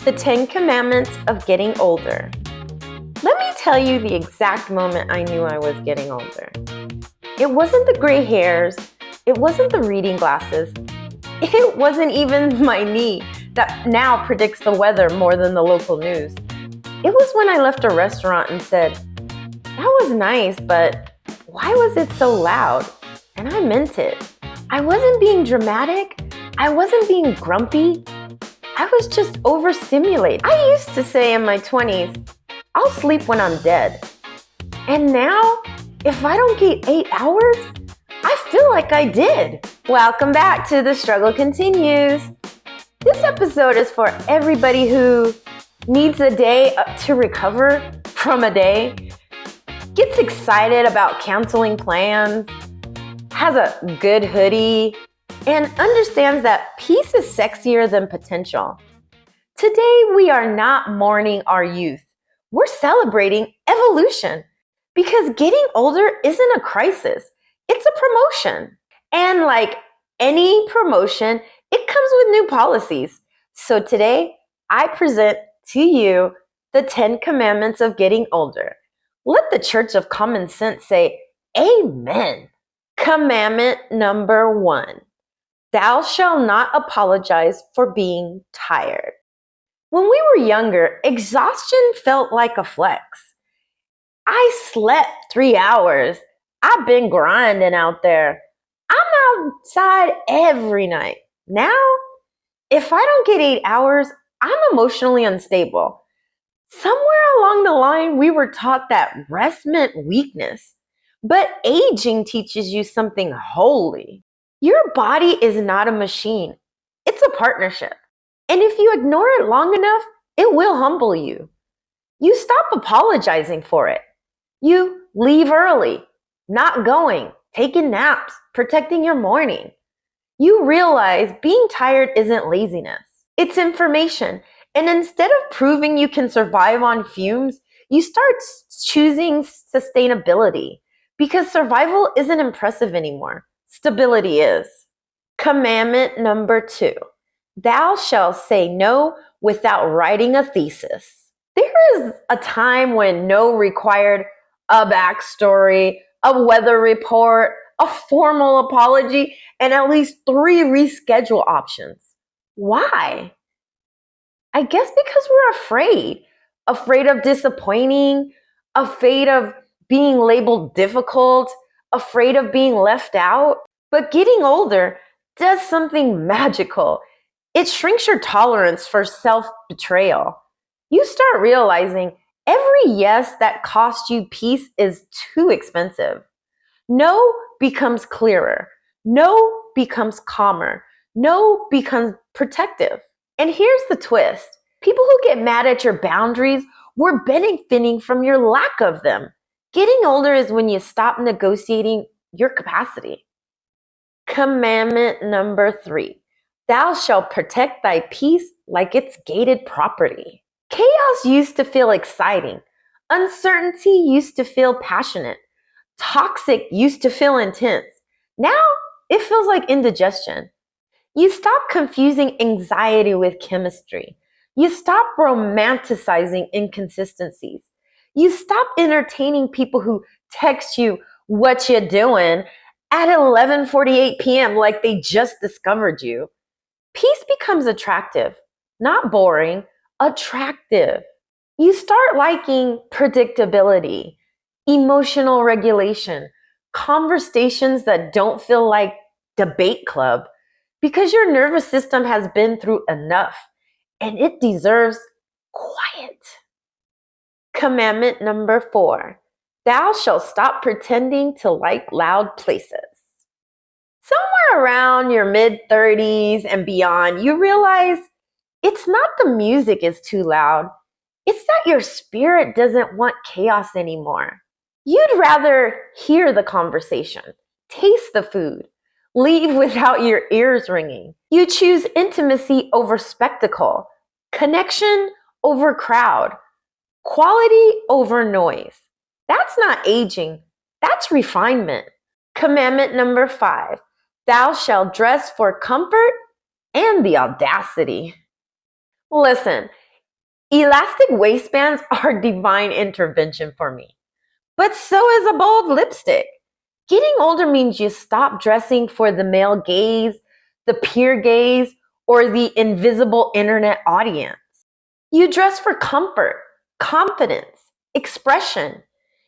The 10 Commandments of Getting Older. Let me tell you the exact moment I knew I was getting older. It wasn't the gray hairs, it wasn't the reading glasses, it wasn't even my knee that now predicts the weather more than the local news. It was when I left a restaurant and said, "That was nice, but why was it so loud?" And I meant it. I wasn't being dramatic, I wasn't being grumpy, I was just overstimulated. I used to say in my 20s, "I'll sleep when I'm dead." And now, if I don't get 8 hours, I feel like I did. Welcome back to The Struggle Continues. This episode is for everybody who needs a day to recover from a day, gets excited about canceling plans, has a good hoodie, and understands that peace is sexier than potential. Today, we are not mourning our youth. We're celebrating evolution because getting older isn't a crisis. It's a promotion. And like any promotion, it comes with new policies. So today, I present to you the 10 Commandments of Getting Older. Let the Church of Common Sense say, Amen. Commandment number 1. Thou shalt not apologize for being tired. When we were younger, exhaustion felt like a flex. I slept 3 hours. I've been grinding out there. I'm outside every night. Now, if I don't get 8 hours, I'm emotionally unstable. Somewhere along the line, we were taught that rest meant weakness. But aging teaches you something holy. Your body is not a machine. It's a partnership. And if you ignore it long enough, it will humble you. You stop apologizing for it. You leave early, not going, taking naps, protecting your morning. You realize being tired isn't laziness. It's information. And instead of proving you can survive on fumes, you start choosing sustainability because survival isn't impressive anymore. Stability is. Commandment number 2. Thou shalt say no without writing a thesis. There is a time when no required a backstory, a weather report, a formal apology, and at least 3 reschedule options. Why? I guess because we're afraid of disappointing, afraid of being labeled difficult, afraid of being left out. But getting older does something magical. It shrinks your tolerance for self-betrayal. You start realizing every yes that costs you peace is too expensive. No becomes clearer. No becomes calmer. No becomes protective. And here's the twist. People who get mad at your boundaries were benefiting from your lack of them. Getting older is when you stop negotiating your capacity. Commandment number 3. Thou shalt protect thy peace like it's gated property. Chaos used to feel exciting. Uncertainty used to feel passionate. Toxic used to feel intense. Now it feels like indigestion. You stop confusing anxiety with chemistry. You stop romanticizing inconsistencies. You stop entertaining people who text you what you doing at 11:48 p.m. like they just discovered you. Peace becomes attractive, not boring, attractive. You start liking predictability, emotional regulation, conversations that don't feel like debate club because your nervous system has been through enough and it deserves quiet. Commandment number 4. Thou shalt stop pretending to like loud places. Somewhere around your mid-30s and beyond, you realize it's not the music is too loud. It's that your spirit doesn't want chaos anymore. You'd rather hear the conversation, taste the food, leave without your ears ringing. You choose intimacy over spectacle, connection over crowd, quality over noise. That's not aging, that's refinement. Commandment number 5. Thou shalt dress for comfort and the audacity. Listen, Elastic waistbands are divine intervention for me. But so is a bold lipstick. Getting older means you stop dressing for the male gaze, the peer gaze, or the invisible internet audience. You dress for comfort, confidence, expression.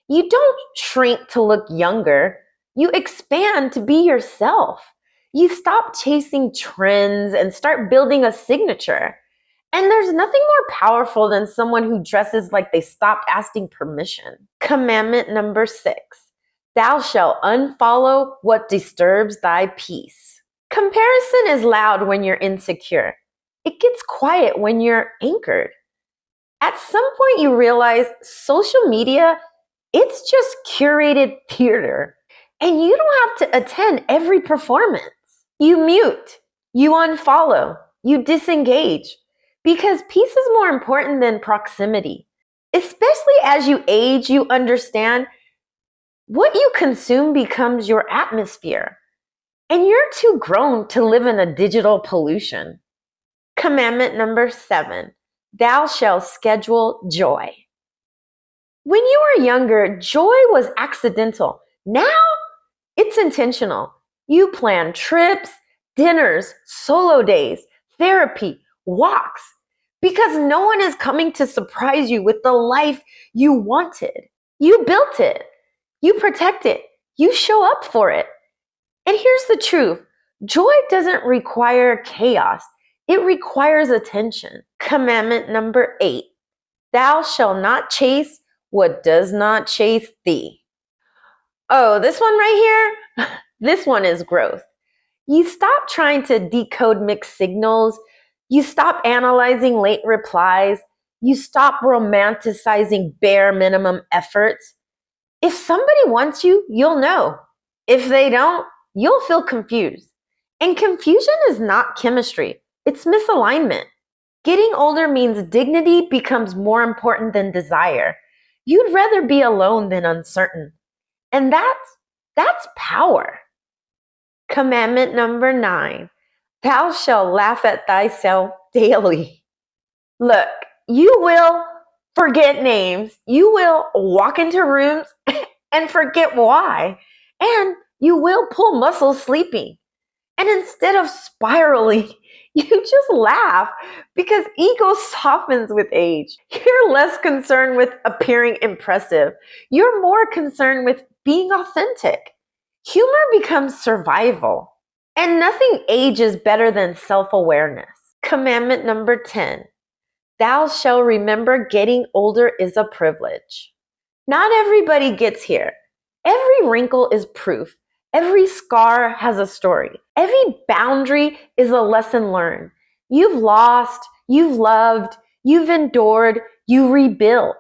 You don't shrink to look younger. You expand to be yourself. You stop chasing trends and start building a signature. And there's nothing more powerful than someone who dresses like they stopped asking permission. Commandment number 6. Thou shalt unfollow what disturbs thy peace. Comparison is loud when you're insecure. It gets quiet when you're anchored. At some point you realize social media, it's just curated theater. And you don't have to attend every performance. You mute, you unfollow, you disengage. Because peace is more important than proximity. Especially as you age, you understand what you consume becomes your atmosphere. And you're too grown to live in a digital pollution. Commandment number 7. Thou shalt schedule joy. When you were younger, joy was accidental. Now, it's intentional. You plan trips, dinners, solo days, therapy, walks, because no one is coming to surprise you with the life you wanted. You built it. You protect it. You show up for it. And here's the truth. Joy doesn't require chaos. It requires attention. Commandment number 8. Thou shalt not chase what does not chase thee. Oh, this one right here? This one is growth. You stop trying to decode mixed signals. You stop analyzing late replies. You stop romanticizing bare minimum efforts. If somebody wants you, you'll know. If they don't, you'll feel confused. And confusion is not chemistry. It's misalignment. Getting older means dignity becomes more important than desire. You'd rather be alone than uncertain. And that's power. Commandment number 9. Thou shalt laugh at thyself daily. Look, you will forget names. You will walk into rooms and forget why. And you will pull muscles sleeping. And instead of spiraling, you just laugh because ego softens with age. You're less concerned with appearing impressive. You're more concerned with being authentic. Humor becomes survival. And nothing ages better than self-awareness. Commandment number 10. Thou shalt remember getting older is a privilege. Not everybody gets here. Every wrinkle is proof. Every scar has a story. Every boundary is a lesson learned. You've lost, you've loved, you've endured, you rebuilt.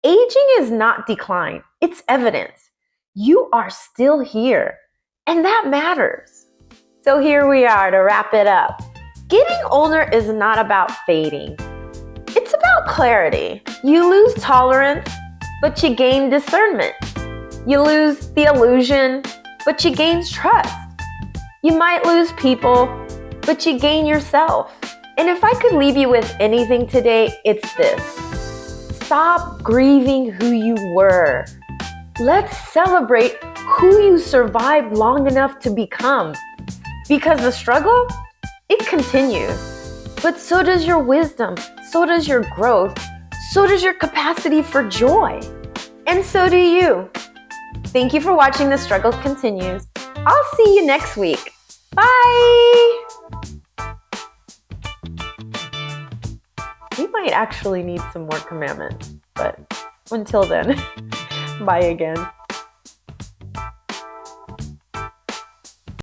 Aging is not decline, it's evidence. You are still here, and that matters. So here we are to wrap it up. Getting older is not about fading. It's about clarity. You lose tolerance, but you gain discernment. You lose the illusion, but you gain trust. You might lose people, but you gain yourself. And if I could leave you with anything today, it's this. Stop grieving who you were. Let's celebrate who you survived long enough to become. Because the struggle, it continues. But so does your wisdom, so does your growth, so does your capacity for joy. And so do you. Thank you for watching The Struggles Continues. I'll see you next week. Bye! We might actually need some more commandments, but until then, bye again.